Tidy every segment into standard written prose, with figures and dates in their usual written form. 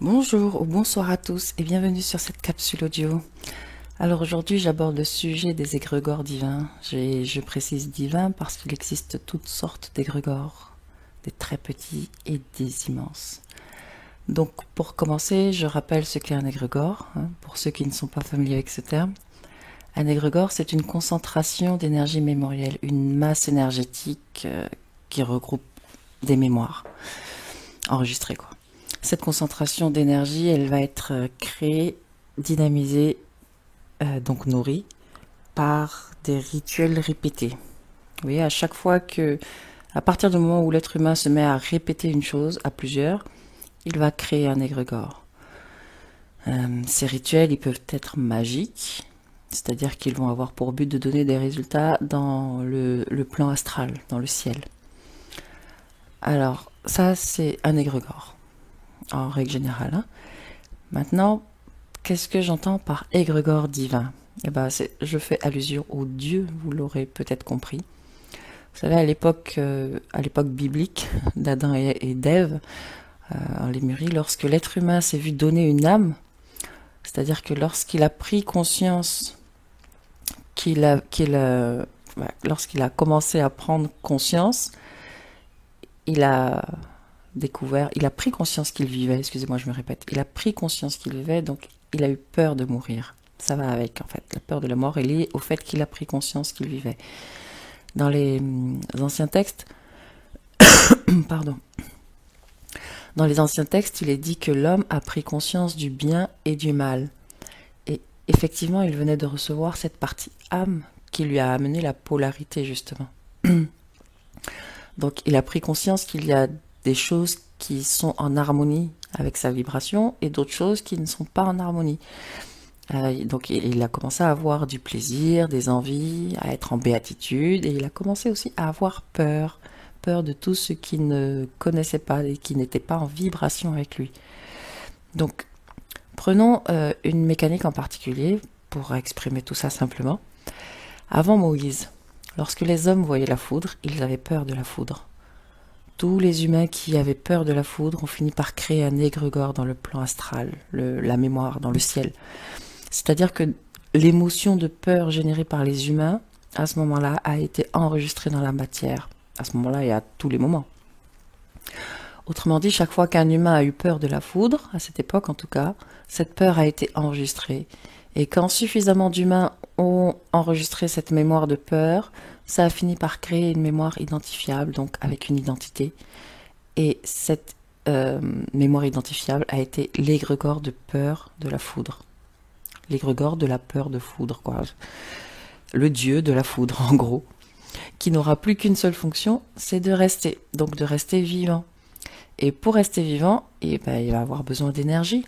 Bonjour ou bonsoir à tous et bienvenue sur cette capsule audio. Alors aujourd'hui j'aborde le sujet des égrégores divins. Je précise divins parce qu'il existe toutes sortes d'égrégores, des très petits et des immenses. Donc pour commencer, je rappelle ce qu'est un égrégore, pour ceux qui ne sont pas familiers avec ce terme. Un égrégore, c'est une concentration d'énergie mémorielle, une masse énergétique qui regroupe des mémoires enregistrées, quoi. Cette concentration d'énergie, elle va être créée, dynamisée, donc nourrie, par des rituels répétés. Vous voyez, à chaque fois que, à partir du moment où l'être humain se met à répéter une chose à plusieurs, il va créer un égrégore. Ces rituels, ils peuvent être magiques, c'est-à-dire qu'ils vont avoir pour but de donner des résultats dans le plan astral, dans le ciel. Alors, ça, c'est un égrégore, en règle générale, hein. Maintenant, qu'est-ce que j'entends par égrégore divin? Eh ben, je fais allusion au Dieu, vous l'aurez peut-être compris. Vous savez, à l'époque biblique d'Adam et d'Ève, en Lémurie, lorsque l'être humain s'est vu donner une âme, c'est-à-dire que lorsqu'il a pris conscience lorsqu'il a commencé à prendre conscience, il a il a pris conscience qu'il vivait, excusez-moi, je me répète, il a pris conscience qu'il vivait, donc il a eu peur de mourir. Ça va avec, en fait. La peur de la mort est liée au fait qu'il a pris conscience qu'il vivait. Dans les anciens textes, pardon, dans les anciens textes, il est dit que l'homme a pris conscience du bien et du mal. Et effectivement, il venait de recevoir cette partie âme qui lui a amené la polarité, justement. Donc, il a pris conscience qu'il y a des choses qui sont en harmonie avec sa vibration et d'autres choses qui ne sont pas en harmonie. Donc il a commencé à avoir du plaisir, des envies, à être en béatitude, et il a commencé aussi à avoir peur, peur de tout ce qu'il ne connaissait pas et qui n'était pas en vibration avec lui. Donc prenons une mécanique en particulier pour exprimer tout ça simplement. Avant Moïse, lorsque les hommes voyaient la foudre, ils avaient peur de la foudre. Tous les humains qui avaient peur de la foudre ont fini par créer un égrégore dans le plan astral, la mémoire, dans le ciel. C'est-à-dire que l'émotion de peur générée par les humains, à ce moment-là, a été enregistrée dans la matière. À ce moment-là et à tous les moments. Autrement dit, chaque fois qu'un humain a eu peur de la foudre, à cette époque en tout cas, cette peur a été enregistrée. Et quand suffisamment d'humains ont enregistré cette mémoire de peur, ça a fini par créer une mémoire identifiable, donc avec une identité. Et cette mémoire identifiable a été l'égrégore de peur de la foudre. L'égrégore de la peur de foudre, quoi. Le dieu de la foudre, en gros, qui n'aura plus qu'une seule fonction, c'est de rester, donc de rester vivant. Et pour rester vivant, il va avoir besoin d'énergie.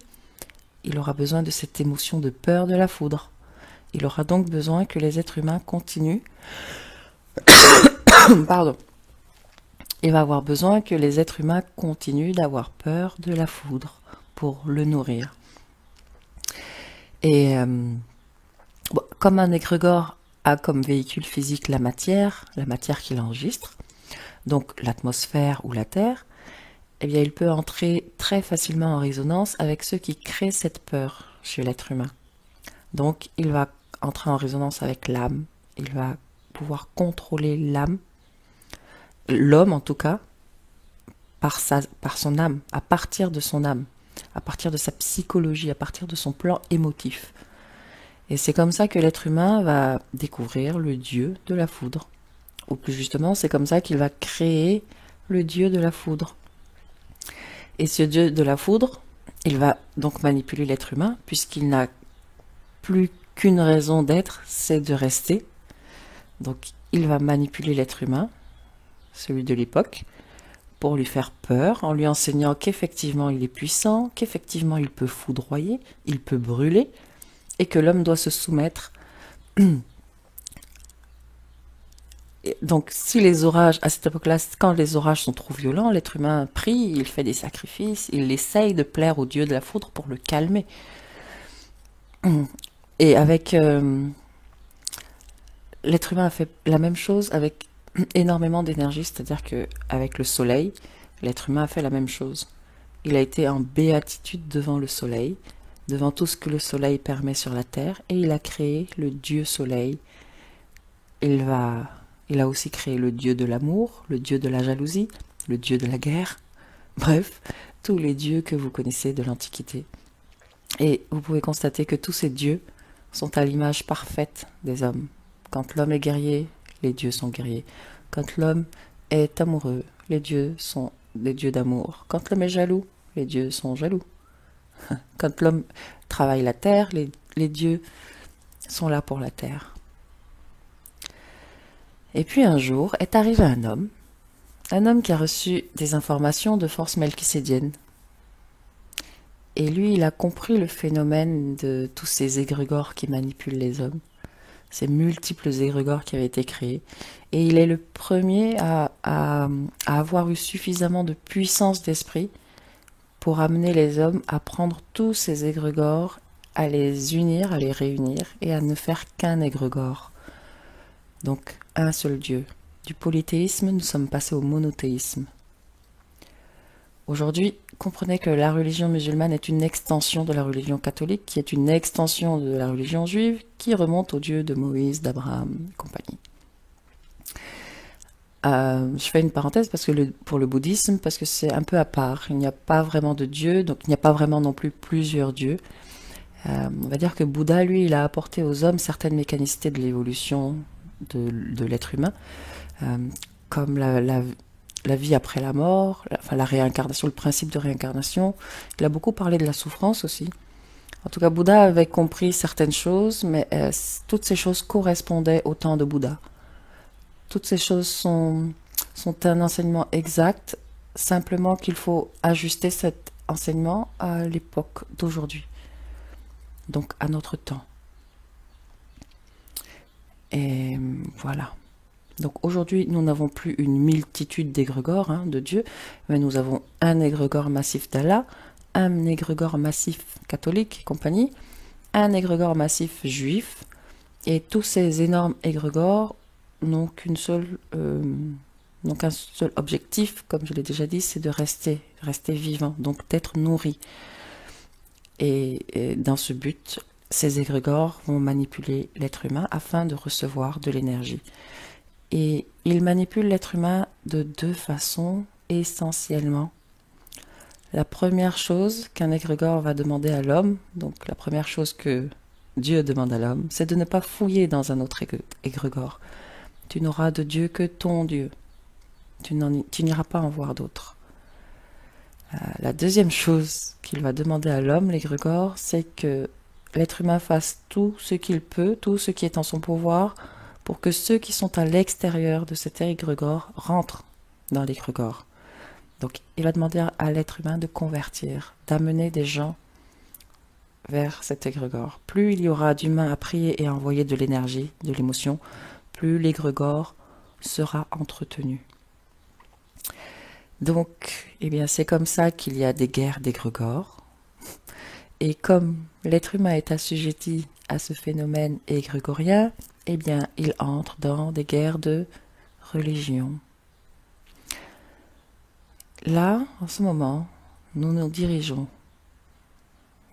Il aura besoin de cette émotion de peur de la foudre. Il aura donc besoin que les êtres humains continuent. Pardon. Il va avoir besoin que les êtres humains continuent d'avoir peur de la foudre pour le nourrir. Et comme un égrégore a comme véhicule physique la matière qu'il enregistre, donc l'atmosphère ou la Terre, eh bien il peut entrer très facilement en résonance avec ceux qui créent cette peur chez l'être humain. Donc il va entrer en résonance avec l'âme, il va pouvoir contrôler l'âme, l'homme en tout cas, par son âme, à partir de son âme, à partir de sa psychologie, à partir de son plan émotif. Et c'est comme ça que l'être humain va découvrir le dieu de la foudre. Ou plus justement, c'est comme ça qu'il va créer le dieu de la foudre. Et ce dieu de la foudre, il va donc manipuler l'être humain, puisqu'il n'a plus qu'une raison d'être, c'est de rester. Donc il va manipuler l'être humain, celui de l'époque, pour lui faire peur, en lui enseignant qu'effectivement il est puissant, qu'effectivement il peut foudroyer, il peut brûler, et que l'homme doit se soumettre. Et donc, si les orages, à cette époque-là, quand les orages sont trop violents, l'être humain prie, il fait des sacrifices, il essaye de plaire au dieu de la foudre pour le calmer. Et avec l'être humain a fait la même chose avec énormément d'énergie, c'est-à-dire que avec le soleil, l'être humain a fait la même chose. il a été en béatitude devant le soleil, devant tout ce que le soleil permet sur la terre, et il a créé le Dieu soleil. Il a aussi créé le Dieu de l'amour, le Dieu de la jalousie, le Dieu de la guerre, bref, tous les dieux que vous connaissez de l'Antiquité. Et vous pouvez constater que tous ces dieux sont à l'image parfaite des hommes. Quand l'homme est guerrier, les dieux sont guerriers. Quand l'homme est amoureux, les dieux sont des dieux d'amour. Quand l'homme est jaloux, les dieux sont jaloux. Quand l'homme travaille la terre, les dieux sont là pour la terre. Et puis un jour est arrivé un homme qui a reçu des informations de force melchisédienne. Et lui, il a compris le phénomène de tous ces égrégores qui manipulent les hommes, ces multiples égrégores qui avaient été créés. Et il est le premier à avoir eu suffisamment de puissance d'esprit pour amener les hommes à prendre tous ces égrégores, à les unir, à les réunir et à ne faire qu'un égrégore. Donc un seul Dieu. Du polythéisme, nous sommes passés au monothéisme. Aujourd'hui, comprenez que la religion musulmane est une extension de la religion catholique, qui est une extension de la religion juive, qui remonte au Dieu de Moïse, d'Abraham et compagnie. Je fais une parenthèse parce que pour le bouddhisme, parce que c'est un peu à part. Il n'y a pas vraiment de Dieu, donc il n'y a pas vraiment non plus plusieurs dieux. On va dire que Bouddha, lui, il a apporté aux hommes certaines mécanicités de l'évolution de l'être humain, comme la vie après la mort, la réincarnation, le principe de réincarnation. Il a beaucoup parlé de la souffrance aussi. En tout cas, Bouddha avait compris certaines choses, mais toutes ces choses correspondaient au temps de Bouddha. Toutes ces choses sont un enseignement exact, simplement qu'il faut ajuster cet enseignement à l'époque d'aujourd'hui, donc à notre temps. Et voilà. Donc aujourd'hui, nous n'avons plus une multitude d'égrégores de Dieu, mais nous avons un égrégore massif d'Allah, un égrégore massif catholique et compagnie, un égrégore massif juif, et tous ces énormes égrégores n'ont qu'un seul objectif, comme je l'ai déjà dit, c'est de rester vivant, donc d'être nourri. Et dans ce but, ces égrégores vont manipuler l'être humain afin de recevoir de l'énergie. Et ils manipulent l'être humain de deux façons essentiellement. La première chose qu'un égrégore va demander à l'homme, donc la première chose que Dieu demande à l'homme, c'est de ne pas fouiller dans un autre égrégore. Tu n'auras de Dieu que ton Dieu. Tu n'iras pas en voir d'autres. La deuxième chose qu'il va demander à l'homme, l'égrégore, c'est que l'être humain fasse tout ce qu'il peut, tout ce qui est en son pouvoir, pour que ceux qui sont à l'extérieur de cet égrégore rentrent dans l'égrégore. Donc il va demander à l'être humain de convertir, d'amener des gens vers cet égrégore. Plus il y aura d'humains à prier et à envoyer de l'énergie, de l'émotion, plus l'égrégore sera entretenu. Donc, eh bien, c'est comme ça qu'il y a des guerres d'égrégores. Et comme l'être humain est assujetti à ce phénomène égrégorien, eh bien, il entre dans des guerres de religion. Là, en ce moment, nous nous dirigeons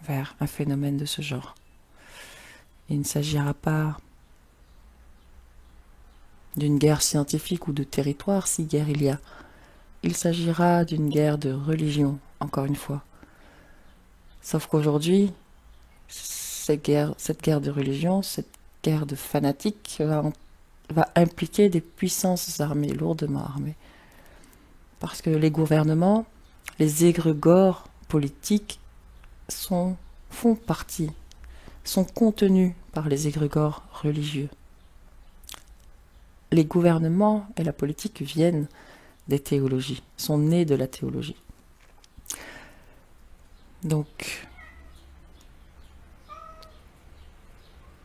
vers un phénomène de ce genre. Il ne s'agira pas d'une guerre scientifique ou de territoire, si guerre il y a. Il s'agira d'une guerre de religion, encore une fois. Sauf qu'aujourd'hui, cette guerre de religion, cette guerre de fanatiques va impliquer des puissances armées, lourdement armées. Parce que les gouvernements, les égrégores politiques font partie, sont contenus par les égrégores religieux. Les gouvernements et la politique viennent des théologies, sont nés de la théologie. Donc,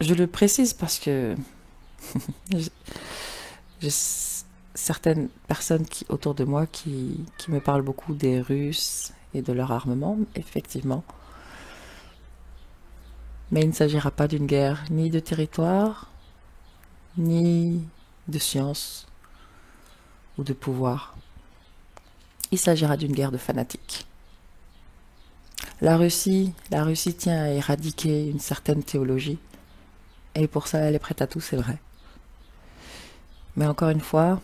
je le précise parce que j'ai certaines personnes autour de moi qui me parlent beaucoup des Russes et de leur armement, effectivement. Mais il ne s'agira pas d'une guerre ni de territoire, ni de science ou de pouvoir. Il s'agira d'une guerre de fanatiques. La Russie tient à éradiquer une certaine théologie, et pour ça elle est prête à tout, c'est vrai. Mais encore une fois,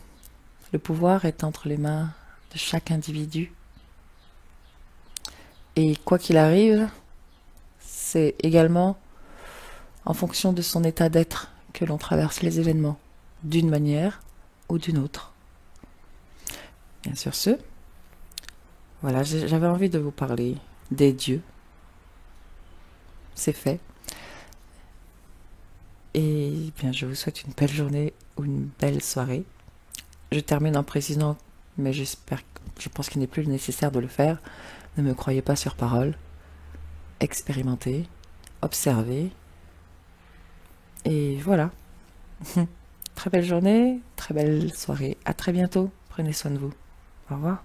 le pouvoir est entre les mains de chaque individu, et quoi qu'il arrive, c'est également en fonction de son état d'être que l'on traverse les événements, d'une manière ou d'une autre. Bien sûr, voilà, j'avais envie de vous parler des dieux, c'est fait. Et bien, je vous souhaite une belle journée ou une belle soirée. Je termine en précisant, mais je pense qu'il n'est plus nécessaire de le faire. Ne me croyez pas sur parole. Expérimentez, observez. Et voilà. Très belle journée, très belle soirée. À très bientôt. Prenez soin de vous. Au revoir.